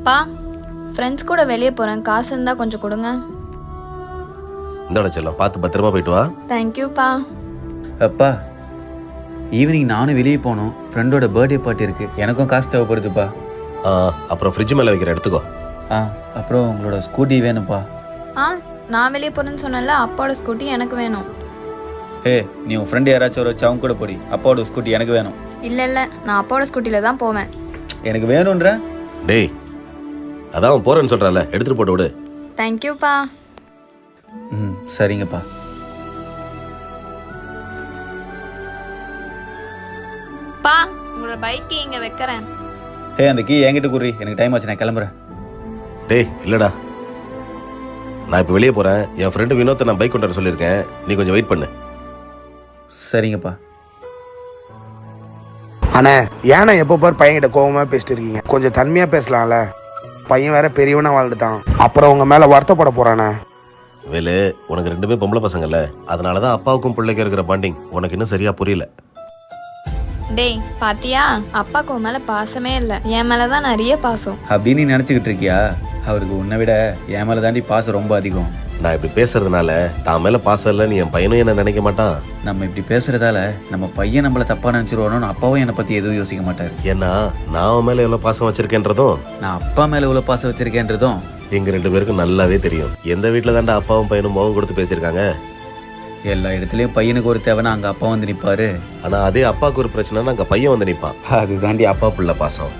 பா, ஃப்ரெண்ட்ஸ் கூட வெளியே போகிறேன், காசு இருந்தால் கொஞ்சம் கொடுங்க. இந்தாடா செல்லம், பார்த்து பத்திரமா போயிட்டு வா. தேங்க்யூப்பா. அப்பா, ஈவினிங் நானும் வெளியே போகணும். ஃப்ரெண்டோட பர்த்டே பார்ட்டி இருக்குது, எனக்கும் காசு தேவைப்படுதுப்பா. அப்புறம் ஃப்ரிட்ஜ் மேலே வைக்கிற எடுத்துக்கோ. அப்புறம் உங்களோட ஸ்கூட்டி வேணும்ப்பா. நான் வெளியே போகிறேன்னு சொன்னல, அப்பாவோட ஸ்கூட்டி எனக்கு வேணும். நீ உன் ஃப்ரெண்டு யாராச்சும் வச்சு அவங்க கூட போடி. அப்பாவோட ஸ்கூட்டி எனக்கு வேணும். இல்லை நான் அப்பாவோட ஸ்கூட்டியில் தான் போவேன். எனக்கு வேணுன்ற. டேய், அதான் அவன் போறேன்னு சொல்றான்ல, எடுத்துட்டு போட்டு விடு. தேங்க்யூப்பா. சரிங்கப்பா. பா, உங்களோட பைக்கு இங்கே வைக்கிறேன். அந்த கீ என்கிட்ட கூறி, எனக்கு டைம் ஆச்சு, நான் கிளம்புறேன். டேய் இல்லடா, நான் இப்போ வெளியே போறேன். என் ஃப்ரெண்டு வினோத்தை நான் பைக் கொண்டு வர சொல்லியிருக்கேன், நீ கொஞ்சம் வெயிட் பண்ணு. சரிங்கப்பா. அண்ணே, ஏன்னா எப்போ பார் பையன்கிட்ட கோவமா பேசிட்டு இருக்கீங்க? கொஞ்சம் தன்மையா பேசலாம்ல. பையன் வேற பெரியவனா வாழ்ந்துட்டான், அப்புறம் உங்க மேல வருத்தப்பட போறானே. வேலு, உனக்கு ரெண்டுமே பொம்பளை பசங்கல்ல, அதனாலதான் அப்பாவுக்கும் பிள்ளைக்கு இருக்கிற பாண்டிங் உனக்கு இன்னும் சரியா புரியல. டேய் பாத்தியா, அப்பாவுக்கு உன் மேலே பாசமே இல்லை, என் மேலே தான் நிறைய பாசம். அப்படின்னு நீ நினச்சிக்கிட்டு இருக்கியா? அவருக்கு உன்னை விட என் மேலே தாண்டி பாசம் ரொம்ப அதிகம். நான் இப்படி பேசுறதுனால தான் மேல பாசம் இல்லை, நீ என் பையனும் என்ன நினைக்க மாட்டான். நம்ம இப்படி பேசுறதால நம்ம பையன் நம்மளை தப்பா நினைச்சிருவானோன்னு அப்பாவும் என்னை பத்தி எதுவும் யோசிக்க மாட்டாரு. ஏன்னா நான் அவன் மேல எவ்வளவு பாசம் வச்சிருக்கேன்றதும், நான் அப்பா மேல எவ்வளவு பாசம் வச்சிருக்கேன்றதும் எங்க ரெண்டு பேருக்கும் நல்லாவே தெரியும். எந்த வீட்டுல தாண்டா அப்பாவும் பையனும் முகம் கொடுத்து பேசியிருக்காங்க. எல்லா இடத்துலயும் பையனுக்கு ஒரு தேவைன்னா அங்க அப்பா வந்து நிப்பாரு. ஆனா அதே அப்பாவுக்கு ஒரு பிரச்சனைனா அங்க பையன் வந்து நிப்பான். அது தாண்டி அப்பா புள்ள பாசம்.